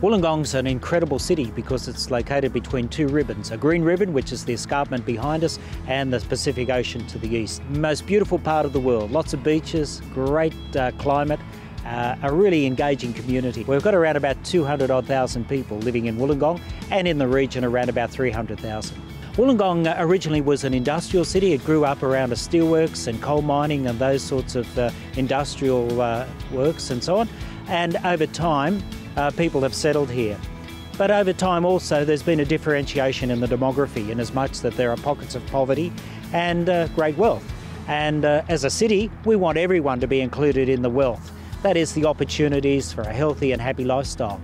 Wollongong's an incredible city because it's located between two ribbons, a green ribbon, which is the escarpment behind us, and the Pacific Ocean to the east. Most beautiful part of the world, lots of beaches, great climate, a really engaging community. We've got around about 200,000 people living in Wollongong, and in the region around about 300,000. Wollongong originally was an industrial city. It grew up around a steelworks and coal mining and those sorts of industrial works and so on. And over time, people have settled here. But over time also there's been a differentiation in the demography in as much that there are pockets of poverty and great wealth. And as a city, we want everyone to be included in the wealth. That is the opportunities for a healthy and happy lifestyle.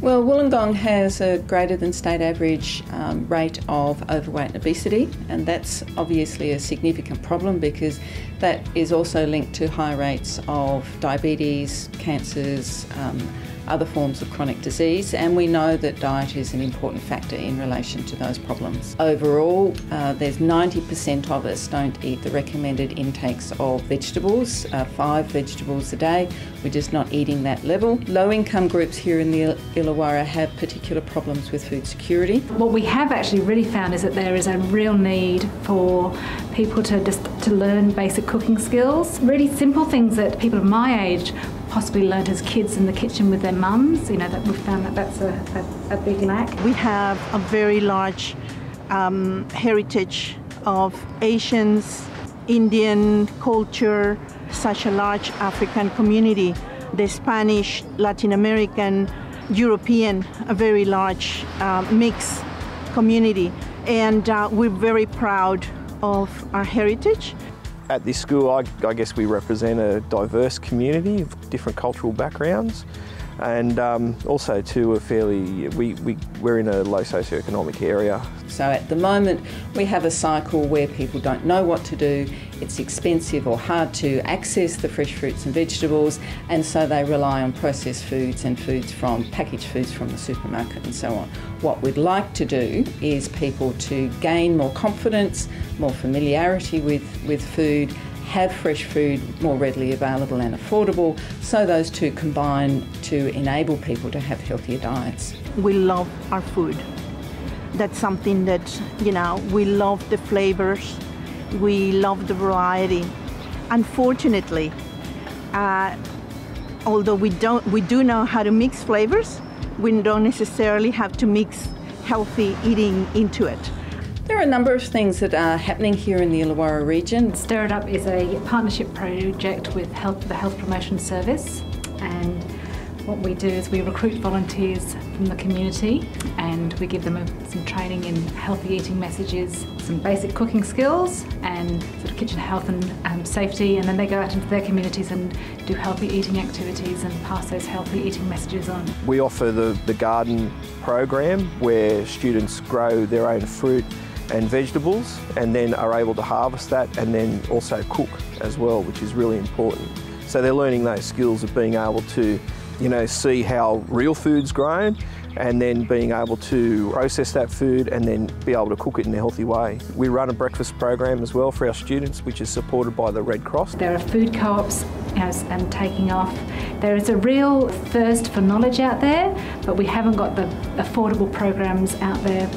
Well, Wollongong has a greater than state average rate of overweight and obesity, and that's obviously a significant problem because that is also linked to high rates of diabetes, cancers, other forms of chronic disease, and we know that diet is an important factor in relation to those problems. Overall, there's 90% of us don't eat the recommended intakes of vegetables, 5 vegetables a day. We're just not eating that level. Low-income groups here in the Illawarra have particular problems with food security. What we have actually really found is that there is a real need for people to learn basic cooking skills, really simple things that people of my age possibly learned as kids in the kitchen with their mums. You know, that we've found that that's a big lack. We have a very large heritage of Asians, Indian culture, such a large African community, the Spanish, Latin American, European, a very large mixed community. And we're very proud of our heritage. At this school, I guess we represent a diverse community of different cultural backgrounds, and also too we're in a low socioeconomic area. So at the moment we have a cycle where people don't know what to do, it's expensive or hard to access the fresh fruits and vegetables, and so they rely on processed foods and packaged foods from the supermarket and so on. What we'd like to do is people to gain more confidence, more familiarity with food, have fresh food more readily available and affordable, so those two combine to enable people to have healthier diets. We love our food. That's something that, you know, we love the flavors, we love the variety. Unfortunately, although we do know how to mix flavors, we don't necessarily have to mix healthy eating into it. There are a number of things that are happening here in the Illawarra region. Stir It Up is a partnership project with the Health Promotion Service, and what we do is we recruit volunteers from the community and we give them some training in healthy eating messages, some basic cooking skills and sort of kitchen health and safety, and then they go out into their communities and do healthy eating activities and pass those healthy eating messages on. We offer the garden program where students grow their own fruit and vegetables and then are able to harvest that and then also cook as well, which is really important. So they're learning those skills of being able to, you know, see how real food's grown and then being able to process that food and then be able to cook it in a healthy way. We run a breakfast program as well for our students, which is supported by the Red Cross. There are food co-ops and taking off. There is a real thirst for knowledge out there, but we haven't got the affordable programs out there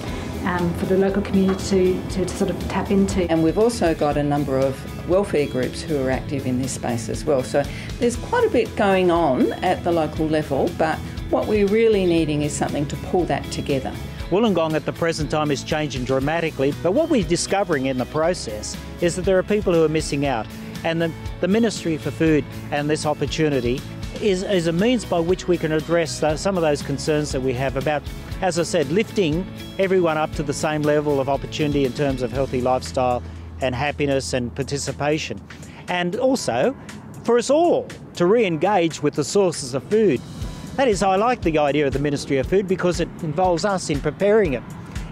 for the local community to sort of tap into. And we've also got a number of welfare groups who are active in this space as well. So there's quite a bit going on at the local level, but what we're really needing is something to pull that together. Wollongong at the present time is changing dramatically, but what we're discovering in the process is that there are people who are missing out, and the Ministry for Food and this opportunity is a means by which we can address some of those concerns that we have about, as I said, lifting everyone up to the same level of opportunity in terms of healthy lifestyle and happiness and participation. And also for us all to re-engage with the sources of food. That is, I like the idea of the Ministry of Food because it involves us in preparing it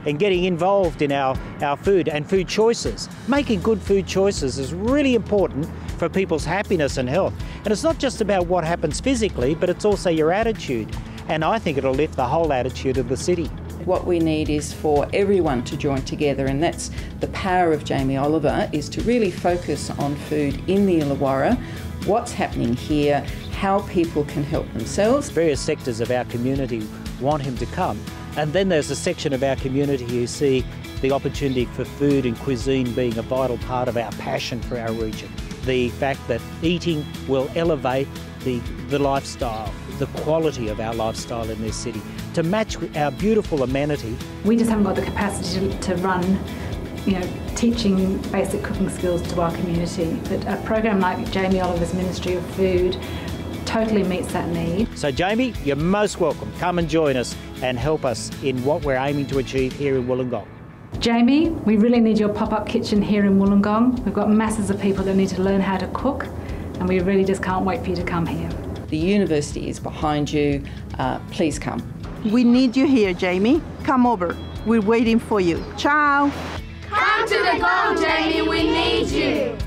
and getting involved in our food and food choices. Making good food choices is really important for people's happiness and health. And it's not just about what happens physically, but it's also your attitude. And I think it'll lift the whole attitude of the city. What we need is for everyone to join together, and that's the power of Jamie Oliver, is to really focus on food in the Illawarra, what's happening here, how people can help themselves. Various sectors of our community want him to come. And then there's a section of our community who see the opportunity for food and cuisine being a vital part of our passion for our region. The fact that eating will elevate the lifestyle, the quality of our lifestyle in this city, to match with our beautiful amenity. We just haven't got the capacity to run, teaching basic cooking skills to our community. But a program like Jamie Oliver's Ministry of Food totally meets that need. So Jamie, you're most welcome. Come and join us and help us in what we're aiming to achieve here in Wollongong. Jamie, we really need your pop-up kitchen here in Wollongong. We've got masses of people that need to learn how to cook, and we really just can't wait for you to come here. The university is behind you. Please come. We need you here, Jamie. Come over. We're waiting for you. Ciao. Come to the Gong, Jamie. We need you.